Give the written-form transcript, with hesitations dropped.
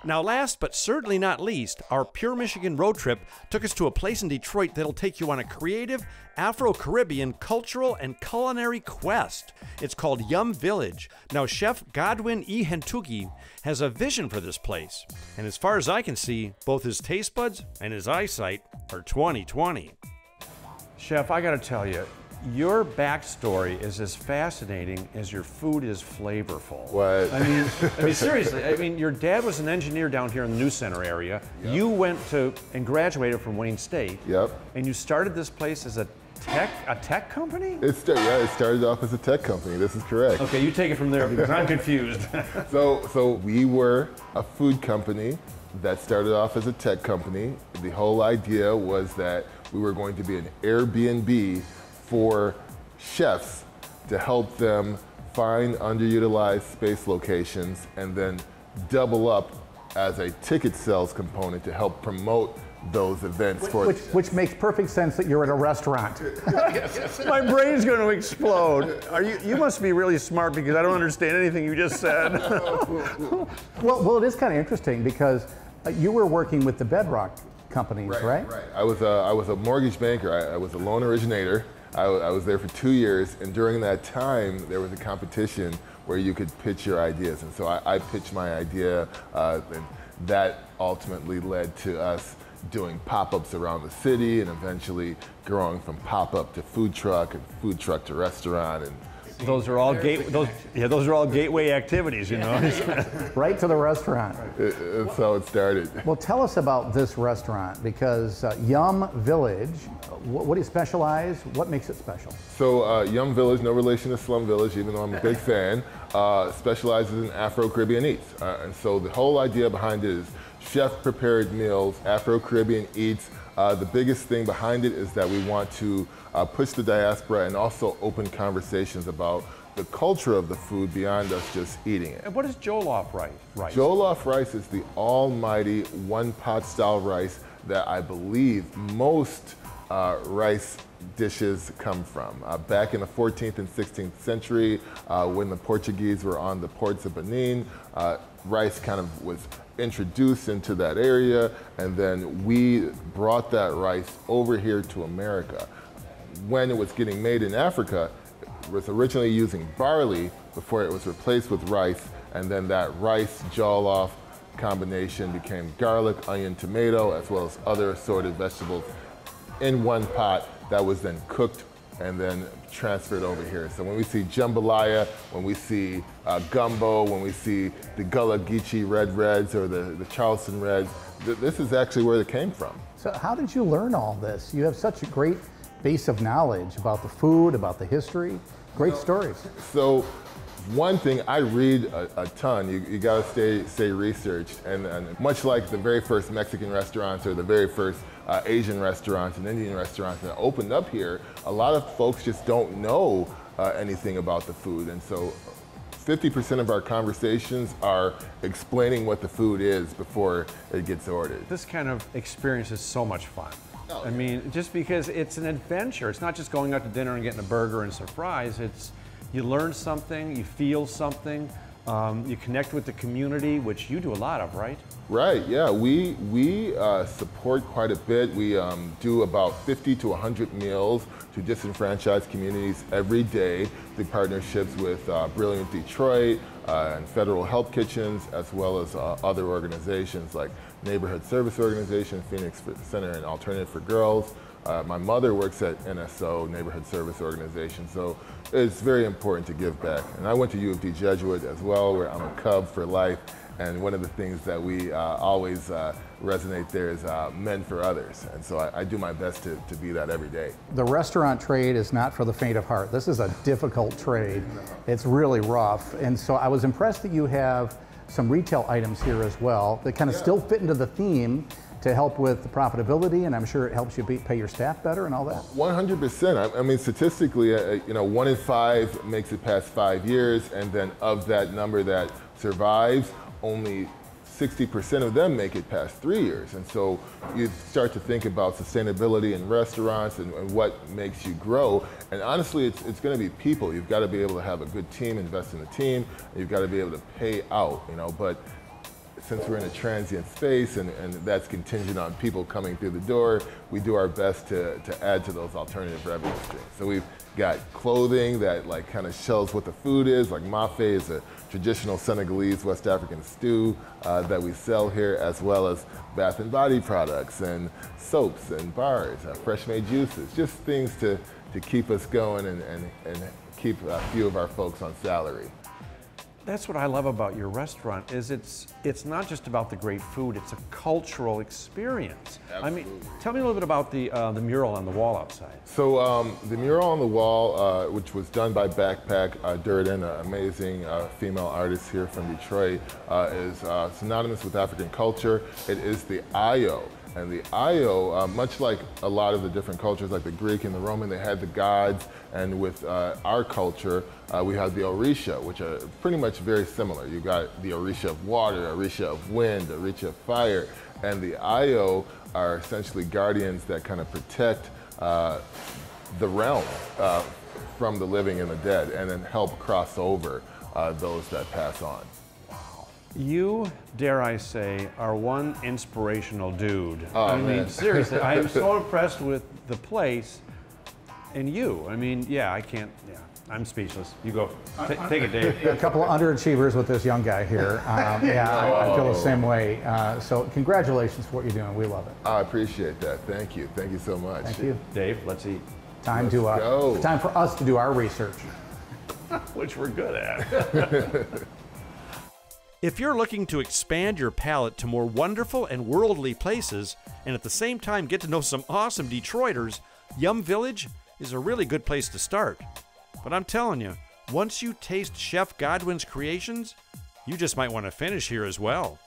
Now, last but certainly not least, our Pure Michigan road trip took us to a place in Detroit that'll take you on a creative Afro-Caribbean cultural and culinary quest. It's called Yum Village. Now, Chef Godwin E. Hentugi has a vision for this place. And as far as I can see, both his taste buds and his eyesight are 20/20. Chef, I gotta tell you, your backstory is as fascinating as your food is flavorful. What? I mean, seriously. I mean, your dad was an engineer down here in the News Center area. Yep. You went to and graduated from Wayne State. Yep. And you started this place as a tech company? It started off as a tech company. This is correct. Okay, you take it from there because I'm confused. So we were a food company that started off as a tech company. The whole idea was that we were going to be an Airbnb for chefs to help them find underutilized space locations and then double up as a ticket sales component to help promote those events. Which makes perfect sense that you're at a restaurant. My brain's going to explode. You must be really smart because I don't understand anything you just said. Well, it is kind of interesting because you were working with the Bedrock companies, right? Right. I was a mortgage banker. I was a loan originator. I was there for 2 years, and during that time, there was a competition where you could pitch your ideas. And so I pitched my idea, and that ultimately led to us doing pop-ups around the city and eventually growing from pop-up to food truck and food truck to restaurant. And those are all gateway activities, you know. Right to the restaurant. That's how it started. Well, tell us about this restaurant because Yum Village, what do you specialize? What makes it special? So Yum Village, no relation to Slum Village, even though I'm a big fan, specializes in Afro-Caribbean eats. And so the whole idea behind it is chef-prepared meals, Afro-Caribbean eats. The biggest thing behind it is that we want to push the diaspora and also open conversations about the culture of the food beyond us just eating it. And what is jollof rice? Jollof rice is the almighty one-pot style rice that I believe most rice dishes come from. Back in the 14th and 16th century, when the Portuguese were on the ports of Benin, rice kind of was introduced into that area, and then we brought that rice over here to America. When it was getting made in Africa, it was originally using barley before it was replaced with rice, and then that rice jollof combination became garlic, onion, tomato, as well as other assorted vegetables in one pot that was then cooked and then transferred over here. So when we see jambalaya, when we see gumbo, when we see the Gullah Geechee red reds or the Charleston reds, this is actually where it came from. So how did you learn all this? You have such a great base of knowledge about the food, about the history. Great stories. So one thing, I read a ton. You gotta stay researched. And much like the very first Mexican restaurants or the very first Asian restaurants and Indian restaurants that opened up here, a lot of folks just don't know anything about the food. And so 50% of our conversations are explaining what the food is before it gets ordered. This kind of experience is so much fun. I mean, just because it's an adventure. It's not just going out to dinner and getting a burger and some fries. It's you learn something, you feel something, you connect with the community, which you do a lot of, right? Right, yeah, we support quite a bit. We do about 50 to 100 meals to disenfranchised communities every day through partnerships with Brilliant Detroit and Federal Help Kitchens, as well as other organizations like Neighborhood Service Organization, Phoenix Center and Alternative for Girls. My mother works at NSO, Neighborhood Service Organization, so it's very important to give back. And I went to U of D Jesuit as well, where I'm a Cub for life, and one of the things that we always resonate there is men for others. And so I do my best to be that every day. The restaurant trade is not for the faint of heart. This is a difficult trade. It's really rough. And so I was impressed that you have some retail items here as well that kind of still fit into the theme to help with the profitability, and I'm sure it helps you pay your staff better and all that. 100%. I mean, statistically, 1 in 5 makes it past 5 years, and then of that number that survives, only 60% of them make it past 3 years. And so you start to think about sustainability in restaurants and what makes you grow. And honestly, it's going to be people. You've got to be able to have a good team, invest in the team, and you've got to be able to pay out, But since we're in a transient space and that's contingent on people coming through the door, we do our best to add to those alternative revenue streams. So we've got clothing that like kind of shows what the food is, like mafe is a traditional Senegalese West African stew that we sell here, as well as bath and body products and soaps and bars, fresh made juices, just things to keep us going and keep a few of our folks on salary. That's what I love about your restaurant, is it's not just about the great food, it's a cultural experience. Absolutely. I mean, tell me a little bit about the mural on the wall outside. So the mural on the wall, which was done by Backpack Durden, an amazing female artist here from Detroit, is synonymous with African culture. It is the Io. And the Io, much like a lot of the different cultures, like the Greek and the Roman, they had the gods. And with our culture, we have the Orisha, which are pretty much very similar. You got the Orisha of water, Orisha of wind, Orisha of fire. And the Io are essentially guardians that kind of protect the realm from the living and the dead, and then help cross over those that pass on. You, dare I say, are one inspirational dude. Oh, I man. mean, seriously, I am so impressed with the place and you. I mean, yeah, I'm speechless. You go, take it, Dave. A couple of underachievers with this young guy here. I feel the same way. So congratulations for what you're doing. We love it. I appreciate that. Thank you. Thank you so much. Thank you. Dave, let's eat. Time Let's go. time for us to do our research. Which we're good at. If you're looking to expand your palate to more wonderful and worldly places, and at the same time get to know some awesome Detroiters, Yum Village is a really good place to start. But I'm telling you, once you taste Chef Godwin's creations, you just might want to finish here as well.